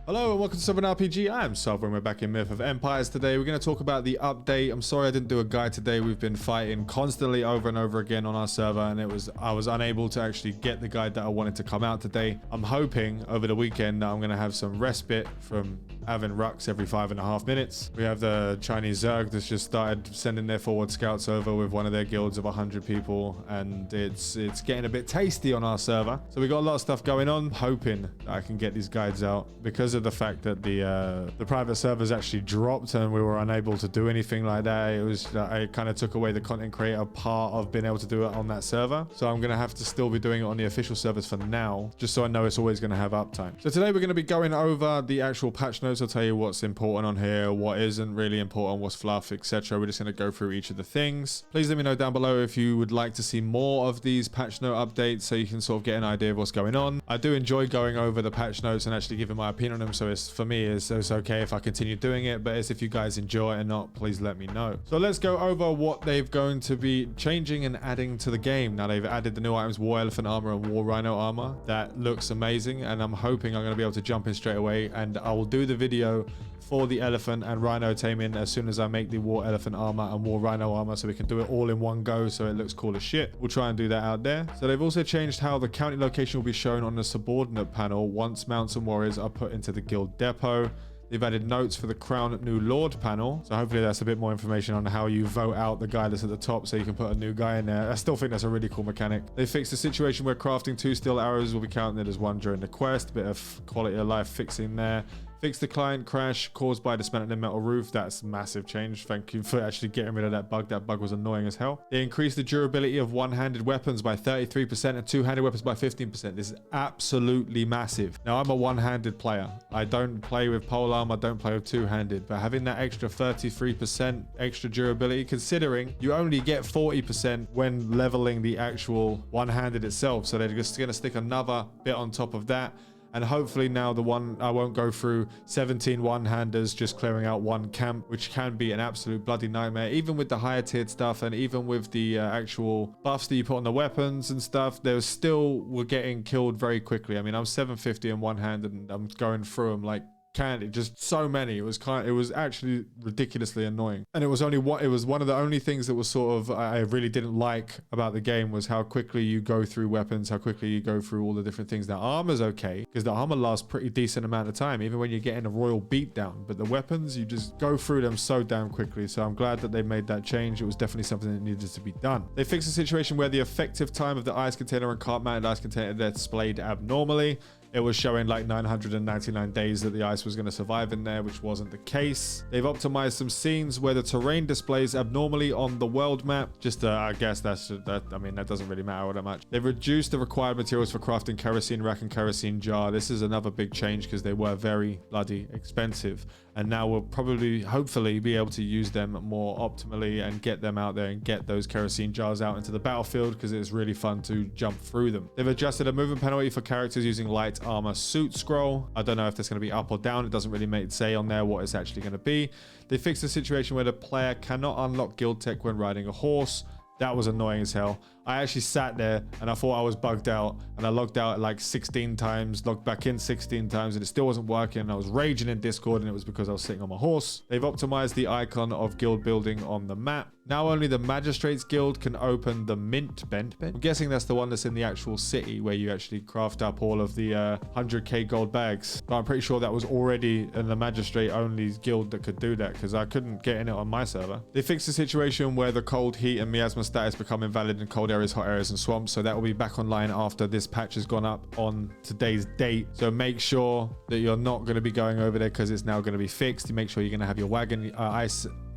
Hello and welcome to Sovereign RPG. I'm Sovereign. We're back in Myth of Empires today. We're going to talk about the update. I'm sorry I didn't do a guide today. We've been fighting constantly over and over again on our server, and I was unable to actually get the guide that I wanted to come out today. I'm hoping over the weekend that I'm going to have some respite from having rucks every 5.5 minutes. We have the Chinese Zerg that's just started sending their forward scouts over with one of their guilds of 100 people, and it's getting a bit tasty on our server. So we got a lot of stuff going on. Hoping that I can get these guides out because of the fact that the private servers actually dropped and we were unable to do anything like that. It kind of took away the content creator part of being able to do it on that server. So I'm going to have to still be doing it on the official servers for now, just so I know it's always going to have uptime. So today we're going to be going over the actual patch notes. I'll tell you what's important on here, what isn't really important, what's fluff, etc. We're just going to go through each of the things. Please let me know down below if you would like to see more of these patch note updates so you can sort of get an idea of what's going on. I do enjoy going over the patch notes and actually giving my opinion on them, so for me it's okay if I continue doing it, but it's if you guys enjoy it or not, please let me know. So let's go over what they've going to be changing and adding to the game. Now they've added the new items, War Elephant Armor and War Rhino Armor. That looks amazing, and I'm hoping I'm going to be able to jump in straight away, and I will do the video for the Elephant and Rhino taming as soon as I make the War Elephant Armor and War Rhino Armor, so we can do it all in one go so it looks cool as shit. We'll try and do that out there. So they've also changed how the county location will be shown on the subordinate panel once mounts and warriors are put into the guild depot. They've added notes for the Crown New Lord panel. So hopefully that's a bit more information on how you vote out the guy that's at the top so you can put a new guy in there. I still think that's a really cool mechanic. They fixed the situation where crafting 2 steel arrows will be counted as 1 during the quest. A bit of quality of life fixing there. Fix the client crash caused by dismantling metal roof. That's massive change. Thank you for actually getting rid of that bug. That bug was annoying as hell. They increased the durability of one-handed weapons by 33% and two-handed weapons by 15%. This is absolutely massive. Now, I'm a one-handed player. I don't play with polearm. I don't play with two-handed. But having that extra 33% extra durability, considering you only get 40% when leveling the actual one-handed itself. So they're just going to stick another bit on top of that. And hopefully now I won't go through 17 one-handers just clearing out one camp, which can be an absolute bloody nightmare. Even with the higher tiered stuff and even with the actual buffs that you put on the weapons and stuff, we're getting killed very quickly. I mean, I'm 750 in one hand and I'm going through them like candy, just so many. It was actually ridiculously annoying, and it was one of the only things that was sort of I really didn't like about the game was how quickly you go through weapons, how quickly you go through all the different things. Now armor's okay because the armor lasts pretty decent amount of time even when you're getting a royal beatdown, but the weapons, you just go through them so damn quickly. So I'm glad that they made that change. It was definitely something that needed to be done. They fixed the situation where the effective time of the ice container and cart mounted ice container they're displayed abnormally. It was showing like 999 days that the ice was going to survive in there, which wasn't the case. They've optimized some scenes where the terrain displays abnormally on the world map. Just, I guess I mean, that doesn't really matter all that much. They've reduced the required materials for crafting kerosene rack and kerosene jar. This is another big change because they were very bloody expensive. And now we'll probably, hopefully, be able to use them more optimally and get them out there and get those kerosene jars out into the battlefield because it's really fun to jump through them. They've adjusted a movement penalty for characters using light armor suit scroll. I don't know if that's going to be up or down. It doesn't really say on there what it's actually going to be. They fixed the situation where the player cannot unlock guild tech when riding a horse. That was annoying as hell. I actually sat there and I thought I was bugged out, and I logged out like 16 times, logged back in 16 times, and it still wasn't working. I was raging in Discord, and it was because I was sitting on my horse. They've optimized the icon of guild building on the map. Now only the Magistrates Guild can open the Mint Bent. I'm guessing that's the one that's in the actual city where you actually craft up all of the 100k gold bags. But I'm pretty sure that was already in the Magistrate only guild that could do that because I couldn't get in it on my server. They fixed the situation where the cold, heat, and miasma status become invalid in cold areas, hot areas, and swamps. So that will be back online after this patch has gone up on today's date. So make sure that you're not going to be going over there because it's now going to be fixed. You make sure you're going to have your wagon,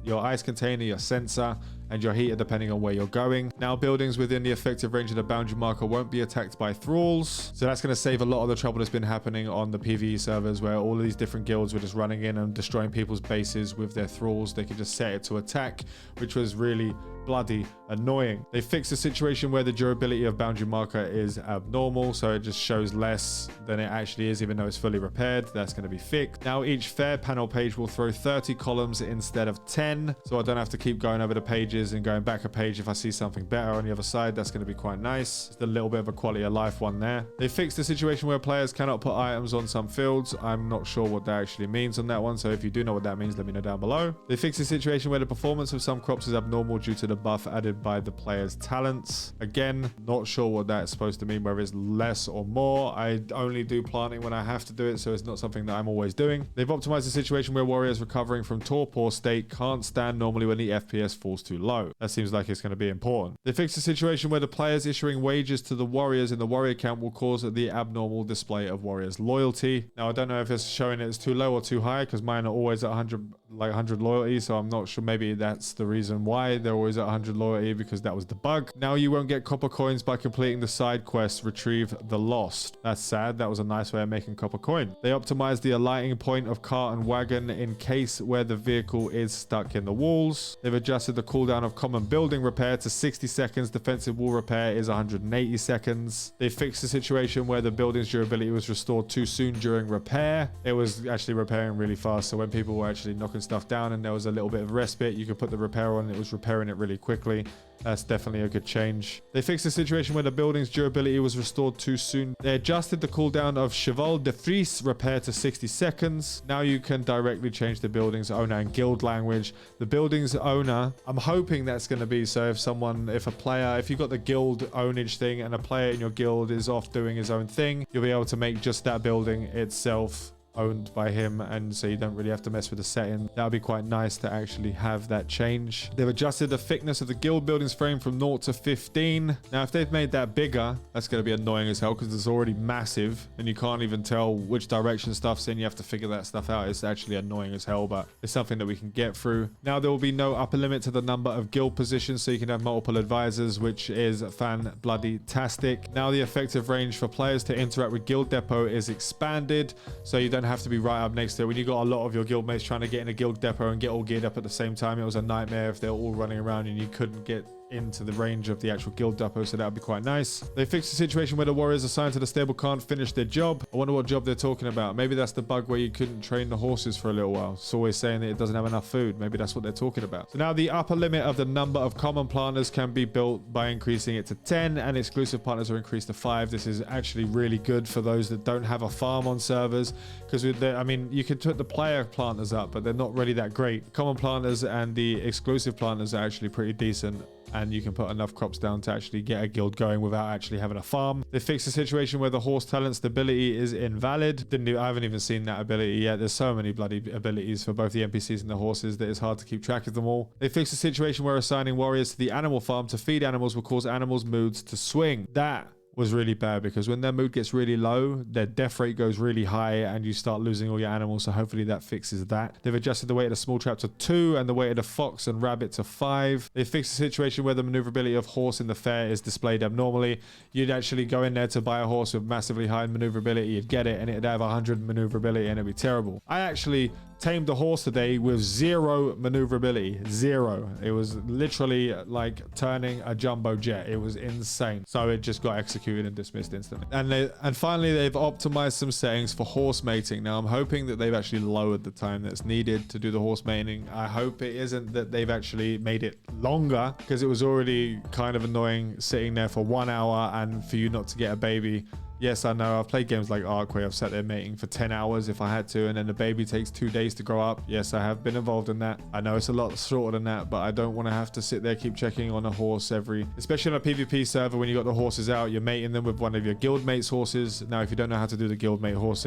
your ice container, your sensor, and your heater depending on where you're going. Now buildings within the effective range of the boundary marker won't be attacked by thralls. So that's going to save a lot of the trouble that's been happening on the PvE servers where all of these different guilds were just running in and destroying people's bases with their thralls. They could just set it to attack, which was really bloody annoying. They fixed the situation where the durability of boundary marker is abnormal, so it just shows less than it actually is, even though it's fully repaired. That's going to be fixed. Now each fair panel page will throw 30 columns instead of 10, so I don't have to keep going over the pages and going back a page if I see something better on the other side. That's going to be quite nice. Just a little bit of a quality of life one there. They fixed the situation where players cannot put items on some fields. I'm not sure what that actually means on that one, so if you do know what that means, let me know down below. They fixed the situation where the performance of some crops is abnormal due to the buff added by the player's talents. Again, not sure what that's supposed to mean, whether it's less or more. I only do planting when I have to do it, so it's not something that I'm always doing. They've optimized the situation where warriors recovering from torpor state can't stand normally when the FPS falls too low. That seems like it's going to be important. They fixed the situation where the players issuing wages to the warriors in the warrior camp will cause the abnormal display of warriors loyalty. Now I don't know if it's showing it as too low or too high, because mine are always at 100 loyalty, so I'm not sure. Maybe that's the reason why they're always at 100 loyalty, because that was the bug. Now you won't get copper coins by completing the side quest Retrieve the Lost. That's sad. That was a nice way of making copper coin. They optimized the alighting point of cart and wagon in case where the vehicle is stuck in the walls. They've adjusted the cooldown of common building repair to 60 seconds. Defensive wall repair is 180 seconds. They fixed the situation where the building's durability was restored too soon during repair. It was actually repairing really fast, so when people were actually knocking stuff down and there was a little bit of respite, you could put the repair on. It was repairing it really quickly. That's definitely a good change. They fixed the situation where the building's durability was restored too soon. They adjusted the cooldown of Cheval de Frise repair to 60 seconds. Now you can directly change the building's owner and guild language. The building's owner, I'm hoping that's going to be, so if you've got the guild ownage thing and a player in your guild is off doing his own thing, you'll be able to make just that building itself owned by him, and so you don't really have to mess with the setting. That would be quite nice to actually have that change. They've adjusted the thickness of the guild building's frame from 0 to 15. Now if they've made that bigger, that's going to be annoying as hell, because it's already massive and you can't even tell which direction stuff's in. You have to figure that stuff out. It's actually annoying as hell, but it's something that we can get through. Now there will be no upper limit to the number of guild positions, so you can have multiple advisors, which is fan-bloody-tastic. Now the effective range for players to interact with guild depot is expanded, so you don't have to be right up next to it. When you got a lot of your guild mates trying to get in a guild depot and get all geared up at the same time, it was a nightmare if they're all running around and you couldn't get into the range of the actual guild depot, so that would be quite nice. They fixed the situation where the warriors assigned to the stable can't finish their job. I wonder what job they're talking about. Maybe that's the bug where you couldn't train the horses for a little while. It's always saying that it doesn't have enough food. Maybe that's what they're talking about. So now the upper limit of the number of common planters can be built by increasing it to 10, and exclusive partners are increased to 5. This is actually really good for those that don't have a farm on servers, because I mean, you can put the player planters up, but they're not really that great. Common planters and the exclusive planters are actually pretty decent, and you can put enough crops down to actually get a guild going without actually having a farm. They fixed the situation where the horse talent stability is invalid. I haven't even seen that ability yet. There's so many bloody abilities for both the NPCs and the horses that it's hard to keep track of them all. They fixed the situation where assigning warriors to the animal farm to feed animals will cause animals' moods to swing. That was really bad, because when their mood gets really low, their death rate goes really high and you start losing all your animals, so hopefully that fixes that. They've adjusted the weight of the small trap to 2 and the weight of the fox and rabbit to 5. They fixed the situation where the maneuverability of horse in the fair is displayed abnormally. You'd actually go in there to buy a horse with massively high maneuverability, you'd get it and it'd have 100 maneuverability and it'd be terrible. I actually tamed a horse today with 0 maneuverability. 0. It was literally like turning a jumbo jet. It was insane. So it just got executed and dismissed instantly. And finally, they've optimized some settings for horse mating. Now I'm hoping that they've actually lowered the time that's needed to do the horse mating. I hope it isn't that they've actually made it longer, because it was already kind of annoying sitting there for 1 hour and for you not to get a baby. Yes, I know. I've played games like Ark where I've sat there mating for 10 hours if I had to, and then the baby takes 2 days to grow up. Yes, I have been involved in that. I know it's a lot shorter than that, but I don't want to have to sit there keep checking on a horse especially on a PvP server when you got the horses out, you're mating them with one of your guild mates' horses. Now, if you don't know how to do the guild horse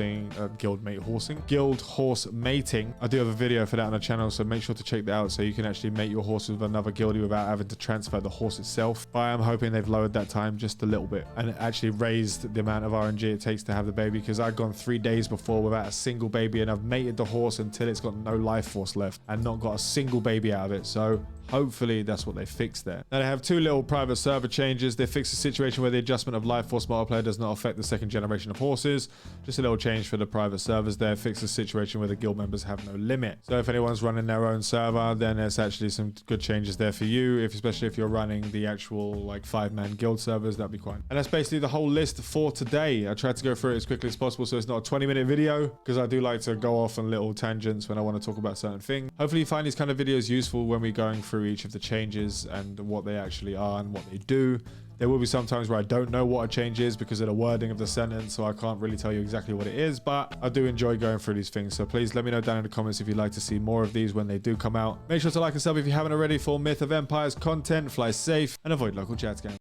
mating, I do have a video for that on the channel, so make sure to check that out so you can actually mate your horse with another guildie without having to transfer the horse itself. But I am hoping they've lowered that time just a little bit and actually raised the amount of RNG it takes to have the baby, because I've gone 3 days before without a single baby and I've mated the horse until it's got no life force left and not got a single baby out of it. So Hopefully that's what they fixed there. Now they have two little private server changes. They fixed the situation where the adjustment of Life Force multiplayer does not affect the second generation of horses. Just a little change for the private servers there. Fix the situation where the guild members have no limit. So if anyone's running their own server, then there's actually some good changes there for you, especially if you're running the actual like 5-man guild servers. That'd be quite. And that's basically the whole list for today. I tried to go through it as quickly as possible so it's not a 20-minute video, because I do like to go off on little tangents when I want to talk about certain things. Hopefully you find these kind of videos useful when we're going through each of the changes and what they actually are and what they do. There will be some times where I don't know what a change is because of the wording of the sentence, so I can't really tell you exactly what it is, but I do enjoy going through these things. So please let me know down in the comments if you'd like to see more of these when they do come out. Make sure to like and sub if you haven't already for Myth of Empires content. Fly safe and avoid local chat scams.